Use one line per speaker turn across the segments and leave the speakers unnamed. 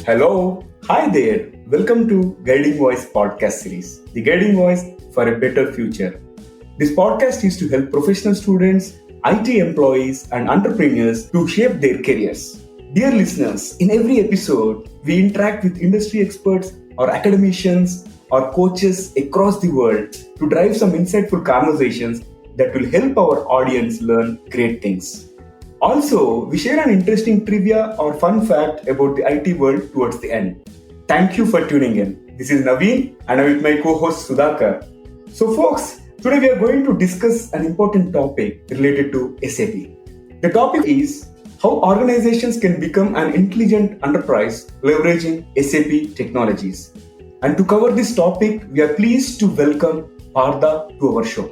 Hello, hi there. Welcome to Guiding Voice podcast series, the guiding voice for a better future. This podcast is to help professional students, IT employees, and entrepreneurs to shape their careers. Dear listeners, in every episode, we interact with industry experts or academicians or coaches across the world to drive some insightful conversations that will help our audience learn great things. Also, we share an interesting trivia or fun fact about the IT world towards the end. Thank you for tuning in. This is Naveen and I'm with my co-host Sudhakar. So folks, today we are going to discuss an important topic related to SAP. The topic is how organizations can become an intelligent enterprise leveraging SAP technologies. And to cover this topic, we are pleased to welcome Partha to our show.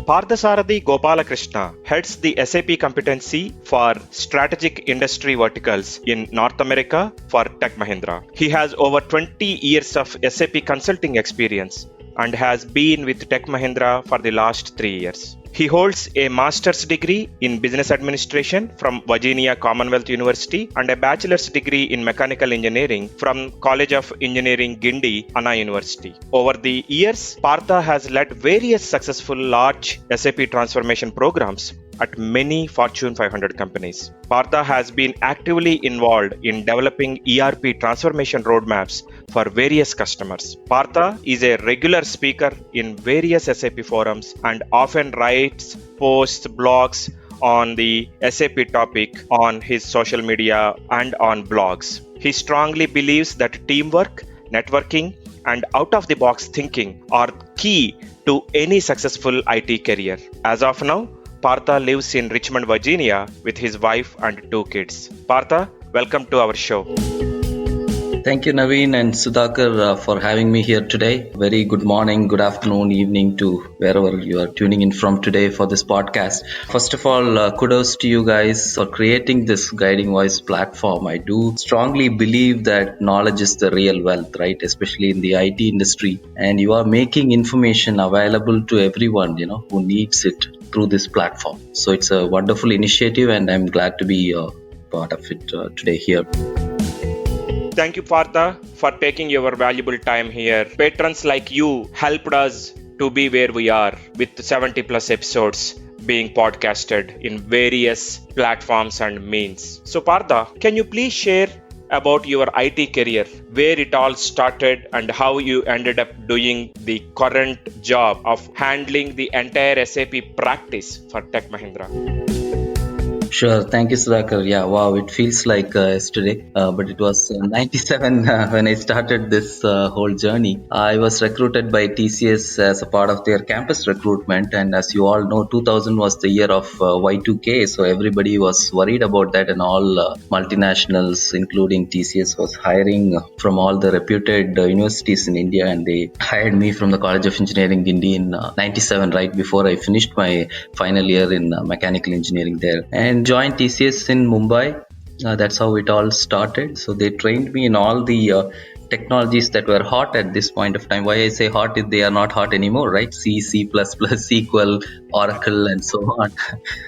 Parthasarathi Gopalakrishna heads the SAP competency for strategic industry verticals in North America for Tech Mahindra. He has over 20 years of SAP consulting experience and has been with Tech Mahindra for the last 3 years. He holds a master's degree in business administration from Virginia Commonwealth University and a bachelor's degree in mechanical engineering from College of Engineering Guindy, Anna University. Over the years, Partha has led various successful large SAP transformation programs at many Fortune 500 companies. Partha has been actively involved in developing ERP transformation roadmaps for various customers. Partha is a regular speaker in various SAP forums and often writes, posts, blogs on the SAP topic on his social media and on blogs. He strongly believes that teamwork, networking, and out-of-the-box thinking are key to any successful IT career. As of now, Partha lives in Richmond, Virginia with his wife and 2 kids. Partha, welcome to our show.
Thank you, Naveen and Sudhakar, for having me here today. Very good morning, good afternoon, evening to wherever you are tuning in from today for this podcast. First of all, kudos to you guys for creating this Guiding Voice platform. I do strongly believe that knowledge is the real wealth, right? Especially in the IT industry. And you are making information available to everyone, who needs it through this platform. So it's a wonderful initiative and I'm glad to be part of it today here.
Thank you, Partha, for taking your valuable time here. Patrons like you helped us to be where we are with 70 plus episodes being podcasted in various platforms and means. So, Partha, can you please share about your IT career, where it all started and how you ended up doing the current job of handling the entire SAP practice for Tech Mahindra?
Sure. Thank you, Sudhakar. Yeah, wow. It feels like yesterday, but it was 97 when I started this whole journey. I was recruited by TCS as a part of their campus recruitment. And as you all know, 2000 was the year of Y2K. So everybody was worried about that and all multinationals, including TCS, was hiring from all the reputed universities in India. And they hired me from the College of Engineering Guindy in 97, right before I finished my final year in mechanical engineering there. And joined TCS in Mumbai. That's how it all started. So they trained me in all the technologies that were hot at this point of time. Why I say hot is they are not hot anymore, right? C, C++, SQL, Oracle, and so on.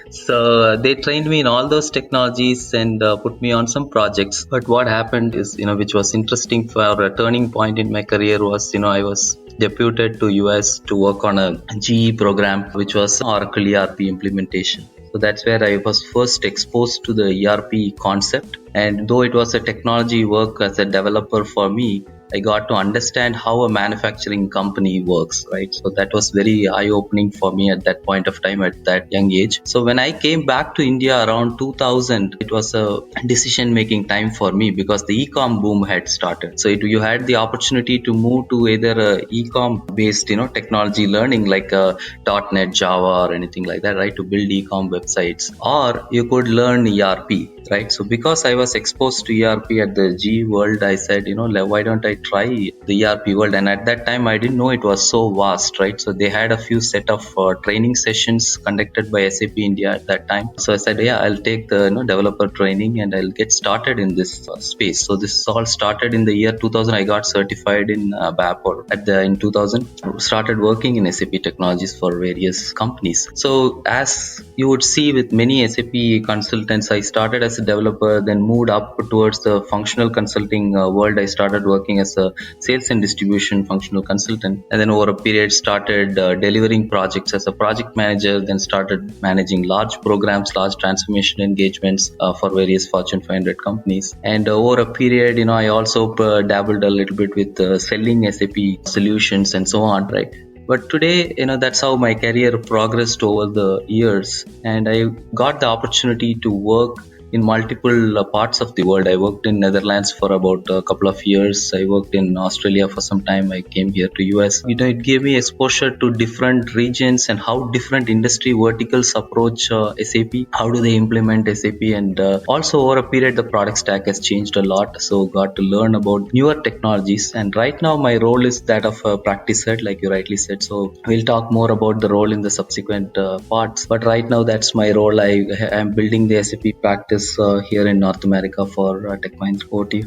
So they trained me in all those technologies and put me on some projects. But what happened is, which was interesting for a turning point in my career was, I was deputed to US to work on a GE program, which was Oracle ERP implementation. So that's where I was first exposed to the ERP concept. And though it was a technology work as a developer for me, I got to understand how a manufacturing company works, right? So that was very eye-opening for me at that point of time, at that young age. So when I came back to India around 2000, it was a decision-making time for me because the e-com boom had started. So you had the opportunity to move to either a e-com based, technology learning like .NET, Java or anything like that, right? To build e-com websites, or you could learn ERP, right? So because I was exposed to ERP at the GE World, I said, why don't I try the ERP world. And at that time, I didn't know it was so vast, right? So they had a few set of training sessions conducted by SAP India at that time. So I said, yeah, I'll take the developer training and I'll get started in this space. So this all started in the year 2000. I got certified in Vapor in 2000. Started working in SAP technologies for various companies. So as you would see with many SAP consultants, I started as a developer, then moved up towards the functional consulting world. I started working as a sales and distribution functional consultant, and then over a period started delivering projects as a project manager, then started managing large programs, large transformation engagements for various Fortune 500 companies. And over a period, I also dabbled a little bit with selling SAP solutions and so on, right? But today, that's how my career progressed over the years, and I got the opportunity to work in multiple parts of the world. I worked in Netherlands for about a couple of years. I worked in Australia for some time. I came here to US. It gave me exposure to different regions and how different industry verticals approach SAP. How do they implement SAP? And also over a period, the product stack has changed a lot. So got to learn about newer technologies. And right now, my role is that of a practice head, like you rightly said. So we'll talk more about the role in the subsequent parts. But right now, that's my role. I am building the SAP practice here in North America for Tech Mahindra OT.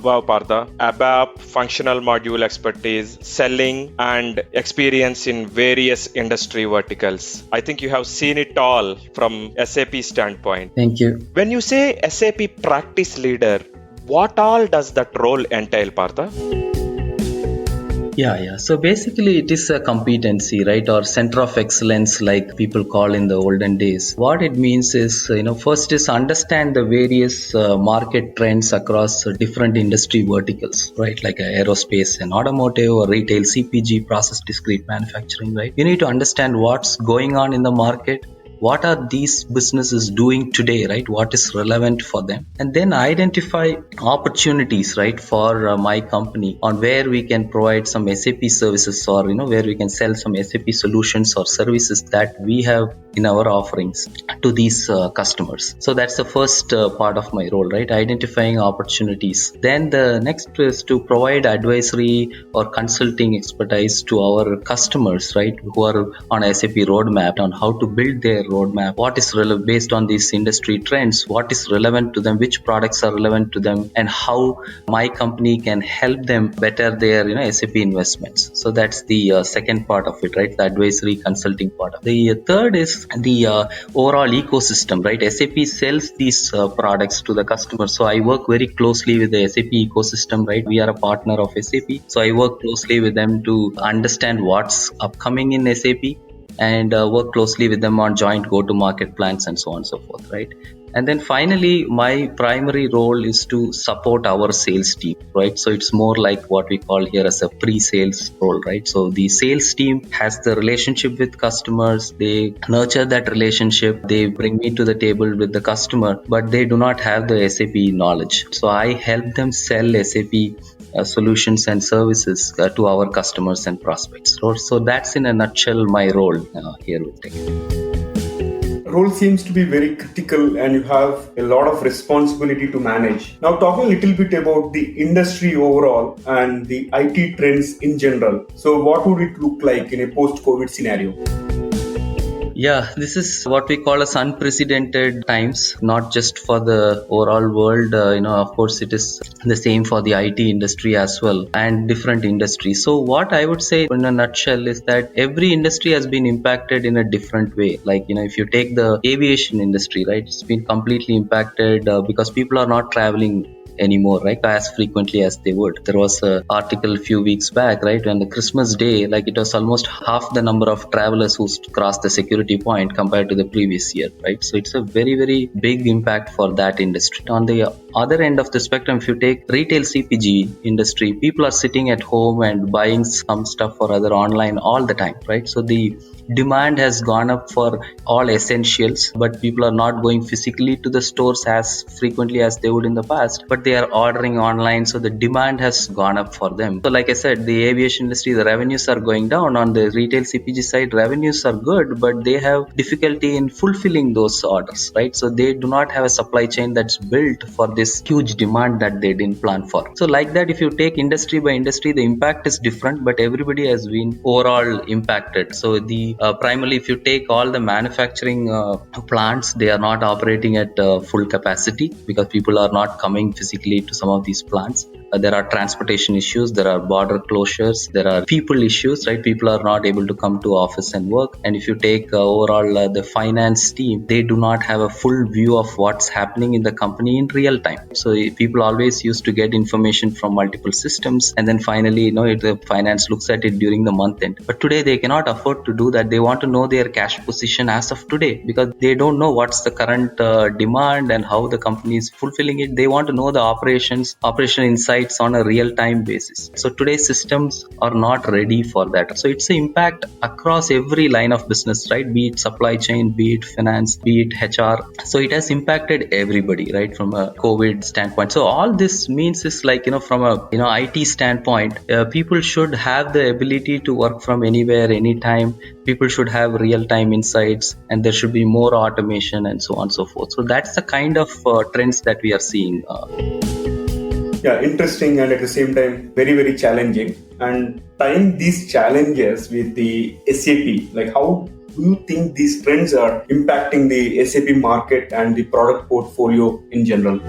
Wow, Partha. ABAP, functional module expertise, selling, and experience in various industry verticals. I think you have seen it all from SAP standpoint.
Thank you.
When you say SAP practice leader, what all does that role entail, Partha?
Yeah. So basically it is a competency, right? Or center of excellence, like people call in the olden days. What it means is, first is understand the various market trends across different industry verticals, right? Like aerospace and automotive or retail, CPG, process discrete manufacturing, right? You need to understand what's going on in the market. What are these businesses doing today, right? What is relevant for them? And then identify opportunities, right, for my company on where we can provide some SAP services or, where we can sell some SAP solutions or services that we have in our offerings to these customers. So that's the first part of my role, right? Identifying opportunities. Then the next is to provide advisory or consulting expertise to our customers, right, who are on a SAP roadmap on how to build their roadmap, what is relevant based on these industry trends, what is relevant to them, which products are relevant to them, and how my company can help them better their SAP investments. So that's the second part of it, right? The advisory consulting part. The third is the overall ecosystem, right? SAP sells these products to the customer. So I work very closely with the SAP ecosystem, right? We are a partner of SAP. So I work closely with them to understand what's upcoming in SAP and work closely with them on joint go-to-market plans and so on and so forth, right? And then finally, my primary role is to support our sales team, right? So it's more like what we call here as a pre-sales role, right? So the sales team has the relationship with customers. They nurture that relationship. They bring me to the table with the customer, but they do not have the SAP knowledge. So I help them sell SAP solutions and services to our customers and prospects. So that's in a nutshell my role here with Tech.
Role seems to be very critical and you have a lot of responsibility to manage. Now talk a little bit about the industry overall and the IT trends in general. So what would it look like in a post-COVID scenario?
Yeah, this is what we call as unprecedented times, not just for the overall world. Of course, it is the same for the IT industry as well and different industries. So what I would say in a nutshell is that every industry has been impacted in a different way. Like, if you take the aviation industry, right, it's been completely impacted because people are not traveling anymore, right, as frequently as they would. There was an article a few weeks back, right, when the Christmas day, like it was almost half the number of travelers who crossed the security point compared to the previous year, right? So it's a very, very big impact for that industry. On the other end of the spectrum, if you take retail CPG industry, people are sitting at home and buying some stuff or other online all the time, right? So the demand has gone up for all essentials, but people are not going physically to the stores as frequently as they would in the past, but they are ordering online, so the demand has gone up for them. So like I said, the aviation industry, the revenues are going down. On the retail CPG side, revenues are good, but they have difficulty in fulfilling those orders, right? So they do not have a supply chain that's built for this huge demand that they didn't plan for. So like that, if you take industry by industry, the impact is different, but everybody has been overall impacted. So the primarily, if you take all the manufacturing plants, they are not operating at full capacity because people are not coming physically to some of these plants. There are transportation issues, there are border closures, there are people issues, right? People are not able to come to office and work. And if you take overall the finance team, they do not have a full view of what's happening in the company in real time. So people always used to get information from multiple systems, and then finally, the finance looks at it during the month end. But today they cannot afford to do that. They want to know their cash position as of today because they don't know what's the current demand and how the company is fulfilling it. They want to know the operational insights on a real-time basis. So today's systems are not ready for that. So it's an impact across every line of business, right? Be it supply chain, be it finance, be it HR. So it has impacted everybody, right? From a COVID standpoint. So all this means is from a IT standpoint, people should have the ability to work from anywhere, anytime. People should have real-time insights, and there should be more automation and so on and so forth. So that's the kind of trends that we are seeing.
Yeah, interesting, and at the same time very, very challenging. And tying these challenges with the SAP, like how do you think these trends are impacting the SAP market and the product portfolio in general?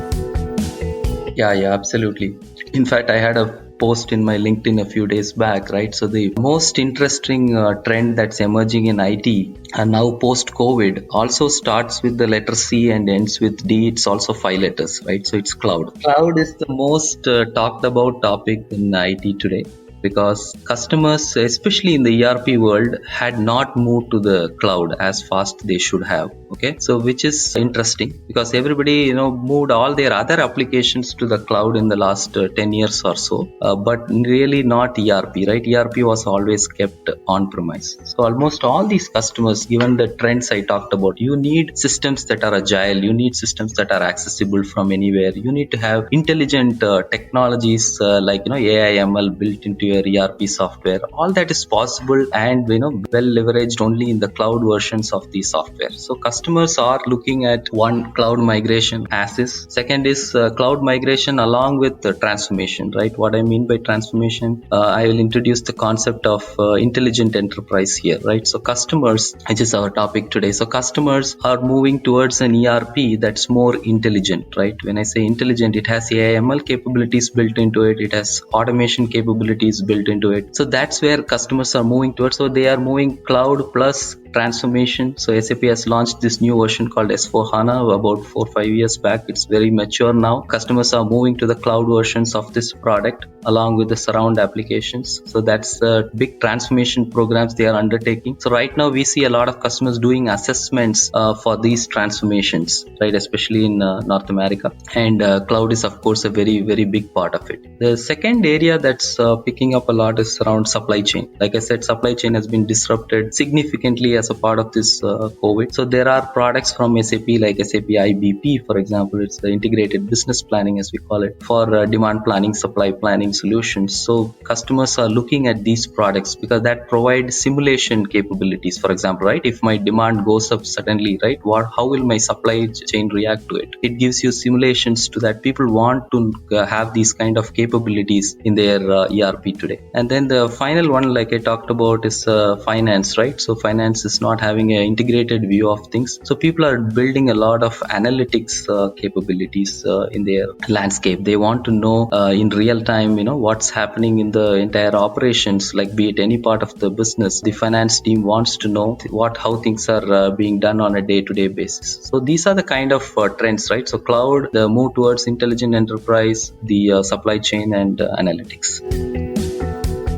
Yeah, absolutely. In fact, I had a post in my LinkedIn a few days back, right? So the most interesting trend that's emerging in IT and now post-COVID also starts with the letter C and ends with D. It's also 5 letters, right? So it's cloud. Cloud is the most talked about topic in IT today, because customers, especially in the ERP world, had not moved to the cloud as fast they should have. Okay, so which is interesting because everybody moved all their other applications to the cloud in the last 10 years or so, but really not ERP, right? ERP was always kept on premise. So almost all these customers, given the trends I talked about, you need systems that are agile, you need systems that are accessible from anywhere, you need to have intelligent technologies like AI ML built into your ERP software. All that is possible and well leveraged only in the cloud versions of the software. So customers are looking at one, cloud migration as is. Second is cloud migration along with the transformation, right? What I mean by transformation, I will introduce the concept of intelligent enterprise here, right? So customers, which is our topic today, so customers are moving towards an ERP that's more intelligent, right? When I say intelligent, it has AI ML capabilities built into it, it has automation capabilities built into it. So that's where customers are moving towards. So they are moving cloud plus transformation. So SAP has launched this new version called S/4HANA about 4-5 years back. It's very mature now. Customers are moving to the cloud versions of this product along with the surround applications. So that's big transformation programs they are undertaking. So right now we see a lot of customers doing assessments for these transformations, right? Especially in North America. And cloud is of course a very, very big part of it. The second area that's picking up a lot is around supply chain. Like I said, supply chain has been disrupted significantly as a part of this COVID. So there are products from SAP like SAP IBP, for example. It's the integrated business planning, as we call it, for demand planning, supply planning solutions. So customers are looking at these products because that provides simulation capabilities. For example, right, if my demand goes up suddenly, right, how will my supply chain react to it? It gives you simulations to that. People want to have these kind of capabilities in their ERP today. And then the final one, like I talked about, is finance, right? So finance is not having an integrated view of things. So people are building a lot of analytics capabilities in their landscape. They want to know in real time, what's happening in the entire operations, like be it any part of the business. The finance team wants to know how things are being done on a day-to-day basis. So these are the kind of trends, right? So cloud, the move towards intelligent enterprise, the supply chain and analytics.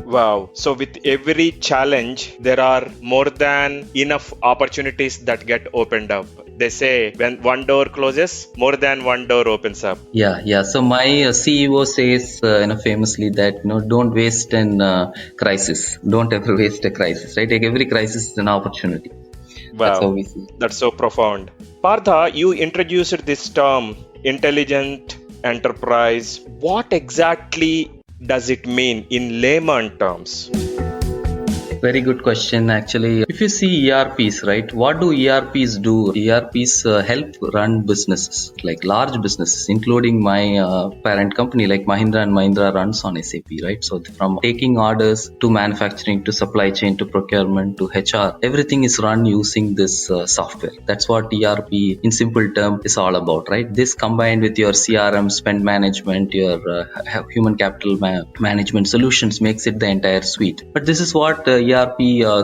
Wow. So with every challenge, there are more than enough opportunities that get opened up. They say when one door closes, more than one door opens up.
Yeah. So my CEO says, famously that, don't waste an crisis. Don't ever waste a crisis, right? Like every crisis is an opportunity.
Wow.
That's how we see it.
That's so profound. Partha, you introduced this term, intelligent enterprise. What exactly does it mean in layman terms?
Very good question, actually. If you see ERPs, right, what do ERPs do? ERPs help run businesses, like large businesses, including my parent company, like Mahindra and Mahindra runs on SAP, right? So from taking orders to manufacturing to supply chain to procurement to HR, everything is run using this software. That's what ERP in simple term is all about, right? This combined with your CRM, spend management, your human capital management solutions makes it the entire suite. But this is what ERP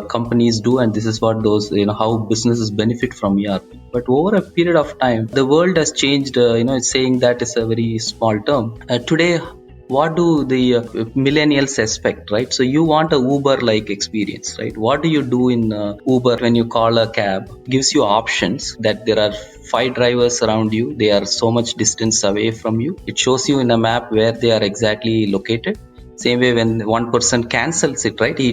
companies do, and this is what those, how businesses benefit from ERP. But over a period of time, the world has changed. It's saying that is a very small term. Today, what do the millennials expect, right? So you want a Uber-like experience, right? What do you do in Uber when you call a cab? It gives you options that there are 5 drivers around you. They are so much distance away from you. It shows you in a map where they are exactly located. Same way, when one person cancels it, right? He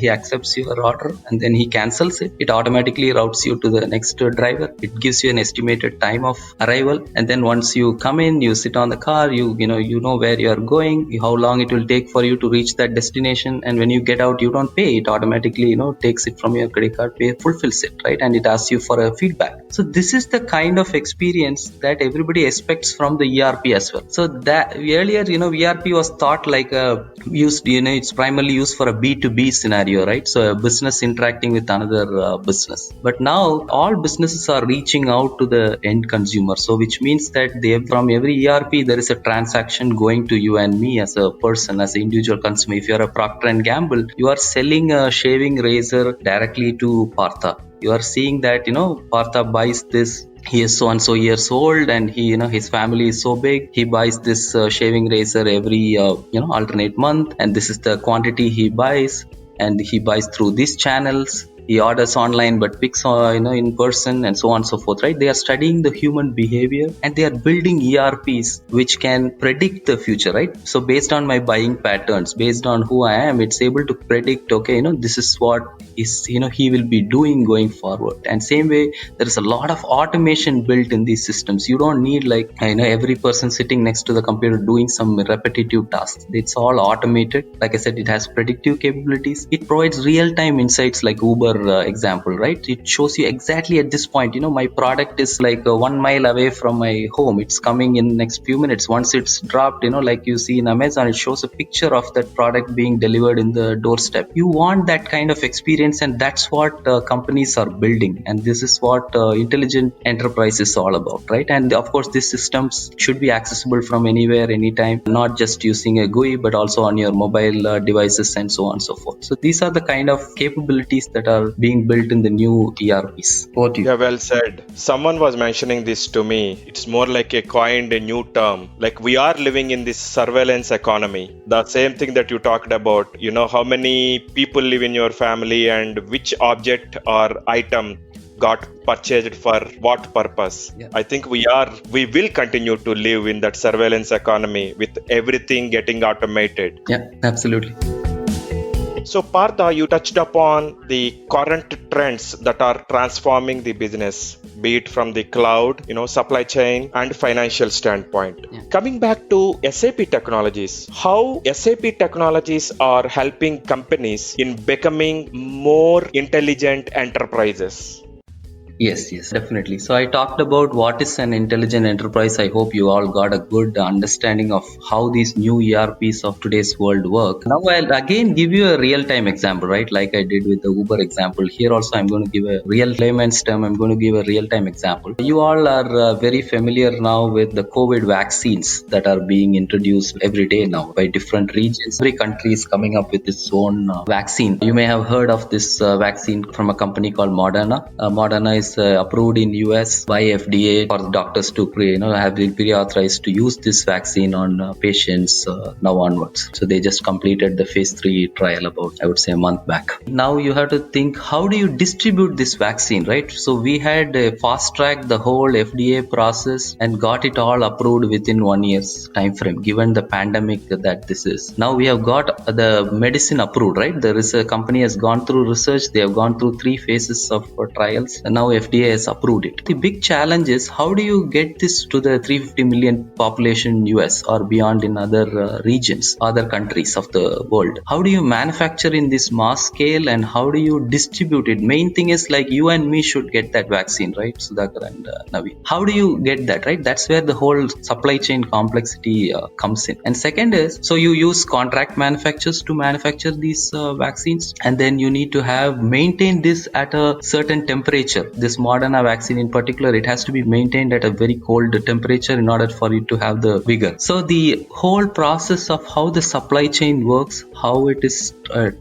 accepts your order and then he cancels it. It automatically routes you to the next driver. It gives you an estimated time of arrival. And then once you come in, you sit on the car, you know where you are going, how long it will take for you to reach that destination. And when you get out, you don't pay. It automatically, takes it from your credit card, fulfills it, right? And it asks you for a feedback. So this is the kind of experience that everybody expects from the ERP as well. So that earlier, ERP was thought like it's primarily used for a B2B scenario, right? So a business interacting with another business. But now all businesses are reaching out to the end consumer. So which means that from every ERP, there is a transaction going to you and me as a person, as an individual consumer. If you're a Procter & Gamble, you are selling a shaving razor directly to Partha. You are seeing that, Partha buys this. He is so and so years old, and his family is so big. He buys this shaving razor every alternate month, and this is the quantity he buys, and he buys through these channels. He orders online but picks in person, and so on and so forth, right? They are studying the human behavior, and they are building ERPs which can predict the future, right? So based on my buying patterns, based on who I am, it's able to predict, okay, this is what is he will be doing going forward. And same way, there is a lot of automation built in these systems. You don't need every person sitting next to the computer doing some repetitive tasks. It's all automated. Like I said, it has predictive capabilities. It provides real-time insights, like Uber example, right? It shows you exactly at this point, my product is like 1 mile away from my home. It's coming in next few minutes. Once it's dropped, like you see in Amazon, it shows a picture of that product being delivered in the doorstep. You want that kind of experience, and that's what companies are building. And this is what intelligent enterprise is all about, right? And of course, these systems should be accessible from anywhere, anytime, not just using a GUI, but also on your mobile devices and so on and so forth. So these are the kind of capabilities that are being built in the new ERPs. What do you?
Yeah, well said. Someone was mentioning this to me. It's more like a coined a new term. Like, we are living in this surveillance economy. The same thing that you talked about. How many people live in your family and which object or item got purchased for what purpose. Yeah. I think we will continue to live in that surveillance economy with everything getting automated.
Yeah, absolutely.
So Partha, you touched upon the current trends that are transforming the business, be it from the cloud, supply chain and financial standpoint. Yeah. Coming back to SAP technologies, how SAP technologies are helping companies in becoming more intelligent enterprises?
Yes, definitely. So I talked about what is an intelligent enterprise. I hope you all got a good understanding of how these new ERPs of today's world work. Now I'll again give you a real-time example, right? Like I did with the Uber example. Here also I'm going to give a real layman's term. I'm going to give a real-time example. You all are very familiar now with the COVID vaccines that are being introduced every day now by different regions. Every country is coming up with its own vaccine. You may have heard of this vaccine from a company called Moderna. Moderna is approved in US by FDA for the doctors to have been pre-authorized to use this vaccine on patients now onwards. So they just completed the phase 3 trial about, I would say, a month back. Now you have to think, how do you distribute this vaccine, right? So we had fast-tracked the whole FDA process and got it all approved within 1 year's time frame, given the pandemic that this is. Now we have got the medicine approved, right? There is a company has gone through research. They have gone through 3 phases of trials, and now FDA has approved it. The big challenge is how do you get this to the 350 million population in US or beyond in other regions, other countries of the world? How do you manufacture in this mass scale and how do you distribute it? Main thing is like you and me should get that vaccine, right, Sudhakar and Navi? How do you get that, right? That's where the whole supply chain complexity comes in. And second is, so you use contract manufacturers to manufacture these vaccines, and then you need to have maintain this at a certain temperature. This Moderna vaccine in particular, it has to be maintained at a very cold temperature in order for it to have the vigor. So the whole process of how the supply chain works, how it is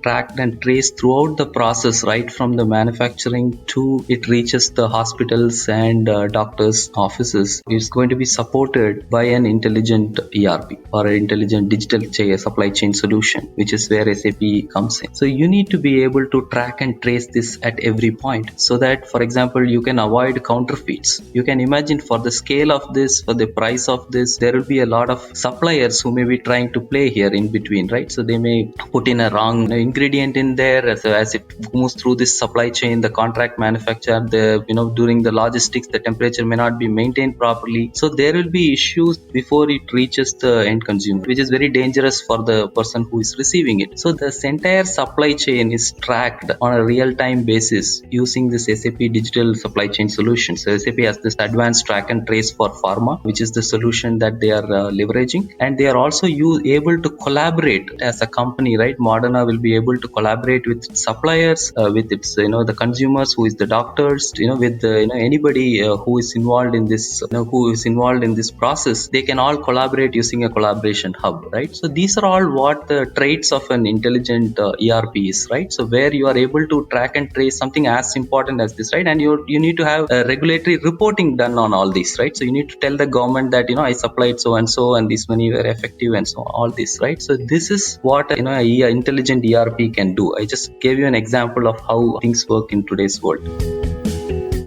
tracked and traced throughout the process, right from the manufacturing to it reaches the hospitals and doctors' offices, is going to be supported by an intelligent ERP or an intelligent digital supply chain solution, which is where SAP comes in. So you need to be able to track and trace this at every point so that, for example, you can avoid counterfeits. You can imagine for the scale of this, for the price of this, there will be a lot of suppliers who may be trying to play here in between, right? So they may put in a wrong ingredient in there as it moves through this supply chain. The contract manufacturer, during the logistics, the temperature may not be maintained properly. So there will be issues before it reaches the end consumer, which is very dangerous for the person who is receiving it. So this entire supply chain is tracked on a real-time basis using this SAP digital supply chain solution. So SAP has this advanced track and trace for pharma, which is the solution that they are leveraging, and they are also able to collaborate as a company, right? Moderna will be able to collaborate with suppliers, with its the consumers, who is the doctors, with anybody who is involved in this process. They can all collaborate using a collaboration hub, right? So these are all what the traits of an intelligent ERP is, right? So where you are able to track and trace something as important as this, right? And you need to have regulatory reporting done on all this, right? So you need to tell the government that I supplied so and so and this many were effective and so all this, right? So this is what an intelligent ERP can do. I just gave you an example of how things work in today's world.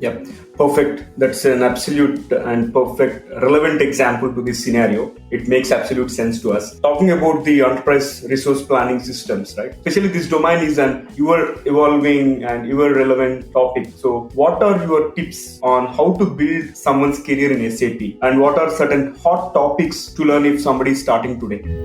Yep, perfect. That's an absolute and perfect relevant example to this scenario. It makes absolute sense to us. Talking about the enterprise resource planning systems, right? Especially this domain is an ever evolving and ever relevant topic. So what are your tips on how to build someone's career in SAP? And what are certain hot topics to learn if somebody is starting today?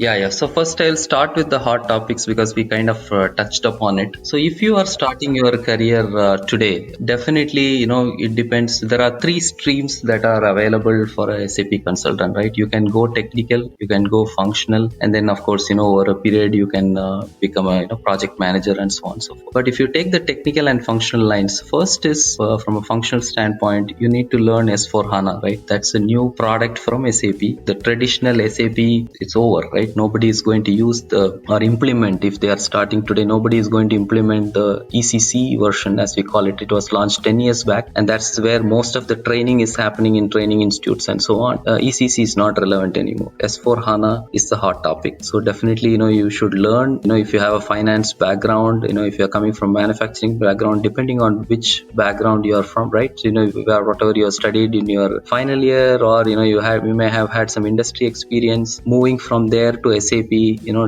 Yeah. So first I'll start with the hot topics because we kind of touched upon it. So if you are starting your career today, definitely, it depends. There are 3 streams that are available for a SAP consultant, right? You can go technical, you can go functional, and then of course, over a period you can become a project manager and so on and so forth. But if you take the technical and functional lines, first is from a functional standpoint, you need to learn S4HANA, right? That's a new product from SAP. The traditional SAP, it's over, right? Nobody is going to use or implement, if they are starting today, nobody is going to implement the ECC version as we call it. It was launched 10 years back, and that's where most of the training is happening in training institutes and so on. ECC is not relevant anymore. S4HANA is the hot topic. So definitely, you should learn, if you have a finance background, if you're coming from manufacturing background, depending on which background you are from, right? So, whatever you have studied in your final year, or, you may have had some industry experience. Moving from there to SAP,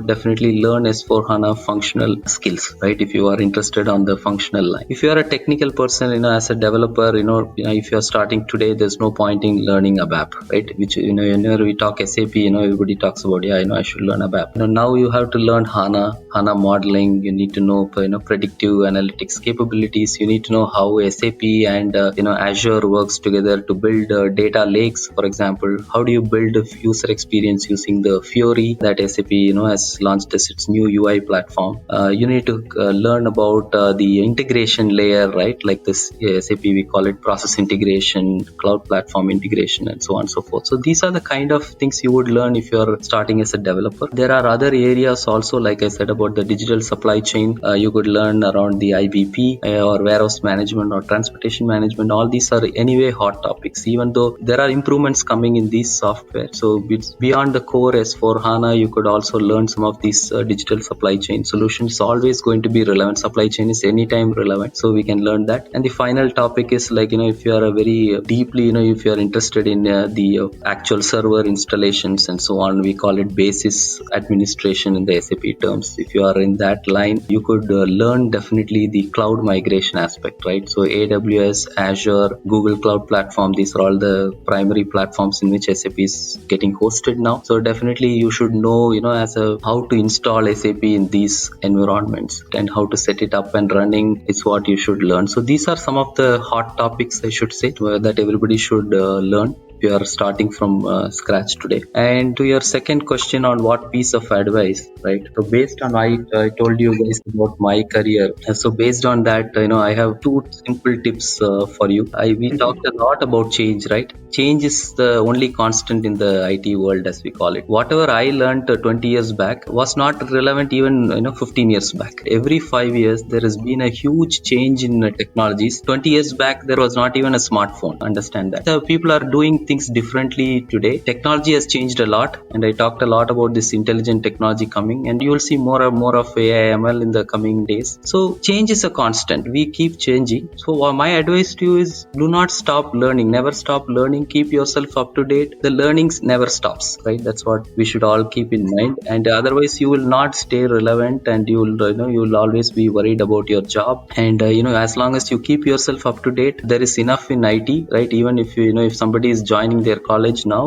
definitely learn S4HANA functional skills, right? If you are interested on the functional line. If you are a technical person, as a developer, if you are starting today, there's no point in learning ABAP, right? Which, whenever we talk SAP, everybody talks about, I should learn ABAP. Now you have to learn HANA modeling. You need to know, predictive analytics capabilities. You need to know how SAP and, Azure works together to build data lakes, for example. How do you build a user experience using the Fiori that SAP has launched as its new UI platform? You need to learn about the integration layer, right? Like this SAP, we call it process integration, cloud platform integration, and so on and so forth. So these are the kind of things you would learn if you're starting as a developer. There are other areas also, like I said, about the digital supply chain. You could learn around the IBP or warehouse management or transportation management. All these are anyway hot topics, even though there are improvements coming in these software. So it's beyond the core S4HANA, HANA, you could also learn some of these digital supply chain solutions. Always going to be relevant. Supply chain is anytime relevant, so we can learn that. And the final topic is like, if you are a very deeply, if you are interested in the actual server installations and so on, we call it basis administration in the SAP terms. If you are in that line, you could learn definitely the cloud migration aspect, right? So AWS, Azure, Google Cloud Platform, these are all the primary platforms in which SAP is getting hosted now. So definitely you should know, as a how to install SAP in these environments and how to set it up and running is what you should learn. So these are some of the hot topics, I should say, that everybody should learn. You are starting from scratch today. And to your second question on what piece of advice, right? So based on I told you guys about my career. So based on that, I have two simple tips for you. We talked a lot about change, right? Change is the only constant in the IT world, as we call it. Whatever I learned 20 years back was not relevant even 15 years back. Every 5 years there has been a huge change in technologies. 20 years back there was not even a smartphone. Understand that. So people are doing things differently today. Technology has changed a lot, and I talked a lot about this intelligent technology coming, and you will see more and more of AI ML in the coming days. So change is a constant. We keep changing. So my advice to you is do not stop learning. Never stop learning. Keep yourself up to date. The learnings never stops, right? That's what we should all keep in mind. And otherwise you will not stay relevant, and you will always be worried about your job. And as long as you keep yourself up to date, there is enough in IT, right? Even if if somebody is joining their college now,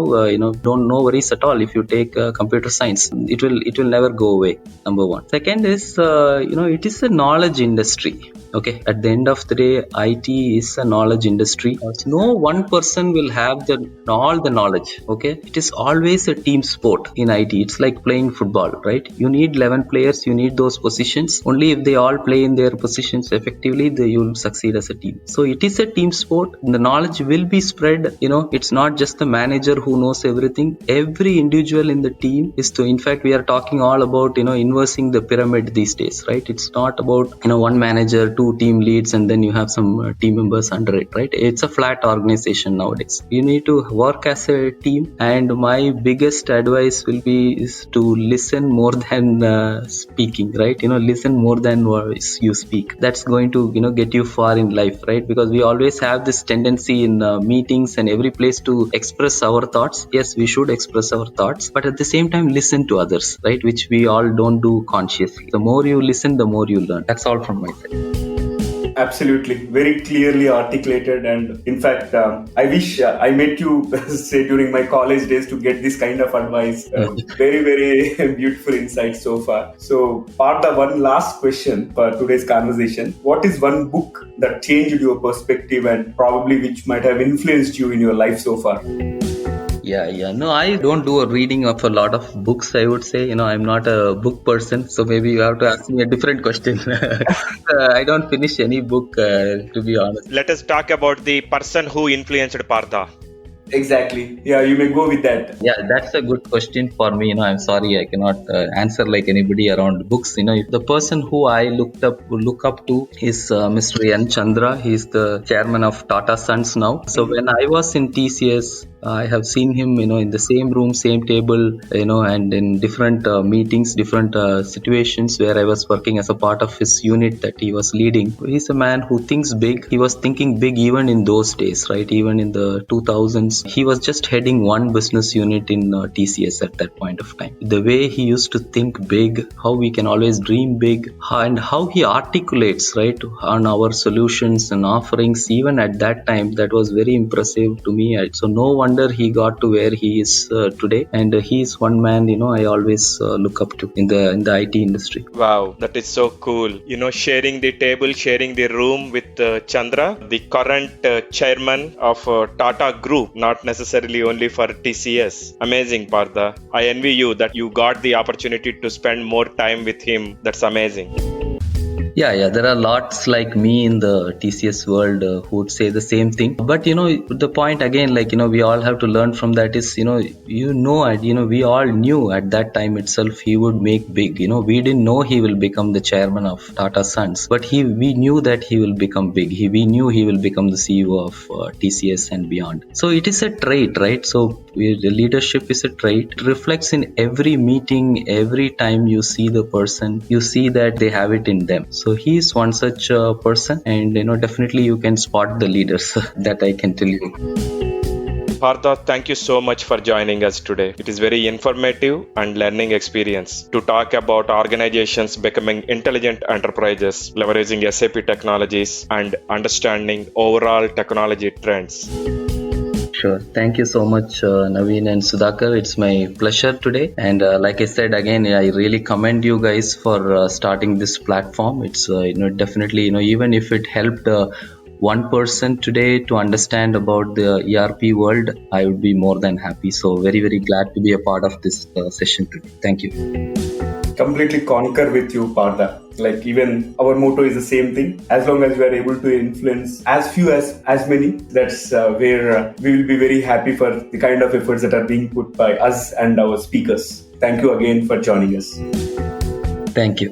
don't no worries at all. If you take computer science, it will never go away. Number one. Second is it is a knowledge industry. Okay, at the end of the day, IT is a knowledge industry. No one person will have all the knowledge. Okay, it is always a team sport in IT. It's like playing football, right? You need 11 players. You need those positions. Only if they all play in their positions effectively, you'll succeed as a team. So it is a team sport. The knowledge will be spread. It's not just the manager who knows everything. Every individual in the team is in fact, we are talking all about inversing the pyramid these days, right? It's not about one manager, two team leads, and then you have some team members under it, right? It's a flat organization nowadays. You need to work as a team, and my biggest advice will be is to listen more than speaking, right? Listen more than you speak. That's going to get you far in life, right? Because we always have this tendency in meetings and every place to express our thoughts. Yes, we should express our thoughts, but at the same time listen to others, right? Which we all don't do consciously. The more you listen, the more you learn. That's all from my side.
Absolutely, very clearly articulated, and in fact, I wish I met you say during my college days to get this kind of advice. Very, very beautiful insight so far. So, Partha, one last question for today's conversation. What is one book that changed your perspective and probably which might have influenced you in your life so far?
Yeah. No, I don't do a reading of a lot of books, I would say. I'm not a book person, so maybe you have to ask me a different question. I don't finish any book, to be honest.
Let us talk about the person who influenced Partha.
Exactly. Yeah, you may go with that.
Yeah, that's a good question for me. I'm sorry, I cannot answer like anybody around books. The person who I look up to is Mr. N. Chandra. He's the chairman of Tata Sons now. So when I was in TCS, I have seen him, in the same room, same table, and in different meetings, different situations where I was working as a part of his unit that he was leading. He's a man who thinks big. He was thinking big even in those days, right? Even in the 2000s, he was just heading one business unit in TCS at that point of time. The way he used to think big, how we can always dream big, and how he articulates, right, on our solutions and offerings, even at that time, that was very impressive to me. So no wonder he got to where he is today, and he is one man I always look up to in the IT industry.
Wow, that is so cool. Sharing the table, sharing the room with Chandra, the current chairman of Tata Group, not necessarily only for TCS. Amazing, Partha. I envy you that you got the opportunity to spend more time with him. That's amazing.
Yeah. There are lots like me in the TCS world who would say the same thing. But the point again, like we all have to learn from that is, we all knew at that time itself he would make big. We didn't know he will become the chairman of Tata Sons, but we knew that he will become big. We knew he will become the CEO of TCS and beyond. So it is a trait, right? So the leadership is a trait. It reflects in every meeting, every time you see the person, you see that they have it in them. So he is one such person, and definitely you can spot the leaders. That I can tell you.
Partha, thank you so much for joining us today. It is very informative and learning experience to talk about organizations becoming intelligent enterprises, leveraging SAP technologies and understanding overall technology trends.
Sure. Thank you so much, Naveen and Sudhakar. It's my pleasure today. And like I said, again, I really commend you guys for starting this platform. It's, definitely, even if it helped one person today to understand about the ERP world, I would be more than happy. So very, very glad to be a part of this session today. Thank you.
Completely concur with you, Partha. Like even our motto is the same thing. As long as we are able to influence as few as many, that's where we will be very happy for the kind of efforts that are being put by us and our speakers. Thank you again for joining us.
Thank you.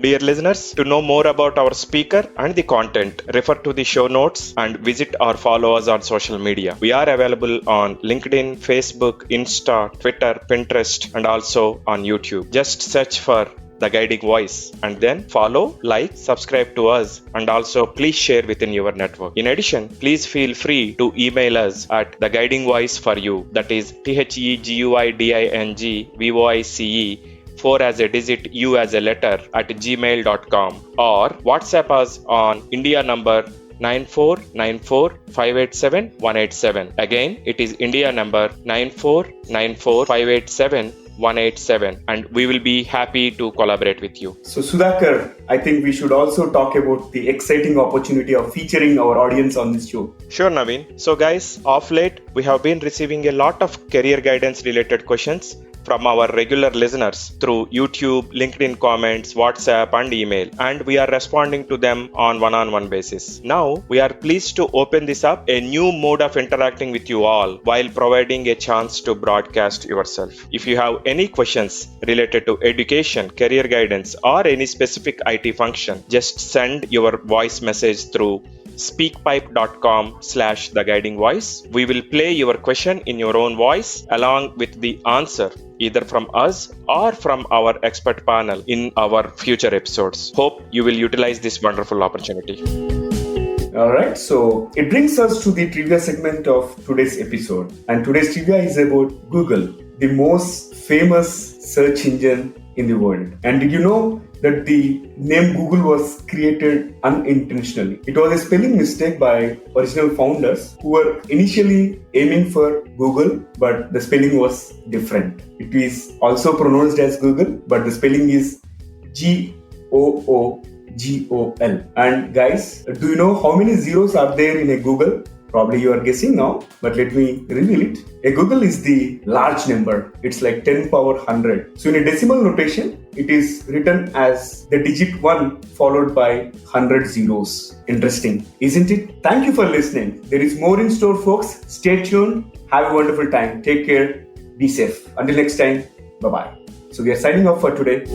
Dear listeners, to know more about our speaker and the content, refer to the show notes and visit or follow us on social media. We are available on LinkedIn, Facebook, Insta, Twitter, Pinterest, and also on YouTube. Just search for The Guiding Voice and then follow, like, subscribe to us, and also please share within your network. In addition, please feel free to email us at The Guiding Voice for You, that is THEGUIDINGVOICE 4 as a digit, U as a letter at gmail.com, or WhatsApp us on India number 9494587187. Again, it is India number 9494587187, and we will be happy to collaborate with you.
So Sudhakar, I think we should also talk about the exciting opportunity of featuring our audience on this show.
Sure, Naveen. So guys, of late, we have been receiving a lot of career guidance related questions from our regular listeners through YouTube, LinkedIn comments, WhatsApp, and email, and we are responding to them on one-on-one basis. Now, we are pleased to open this up, a new mode of interacting with you all while providing a chance to broadcast yourself. If you have any questions related to education, career guidance, or any specific IT function, just send your voice message through speakpipe.com/theguidingvoice. We will play your question in your own voice along with the answer, either from us or from our expert panel in our future episodes. Hope you will utilize this wonderful opportunity.
Alright, so it brings us to the trivia segment of today's episode. And today's trivia is about Google, the most famous search engine in the world. And did you know that the name Google was created unintentionally? It was a spelling mistake by original founders who were initially aiming for Google, but the spelling was different. It is also pronounced as Google, but the spelling is Googol. And guys, do you know how many zeros are there in a Google? Probably you are guessing now, but let me reveal it. A Google is the large number. It's like 10 power 100. So in a decimal notation, it is written as the digit 1 followed by 100 zeros. Interesting, isn't it? Thank you for listening. There is more in store, folks. Stay tuned. Have a wonderful time. Take care. Be safe. Until next time. Bye-bye. So we are signing off for today.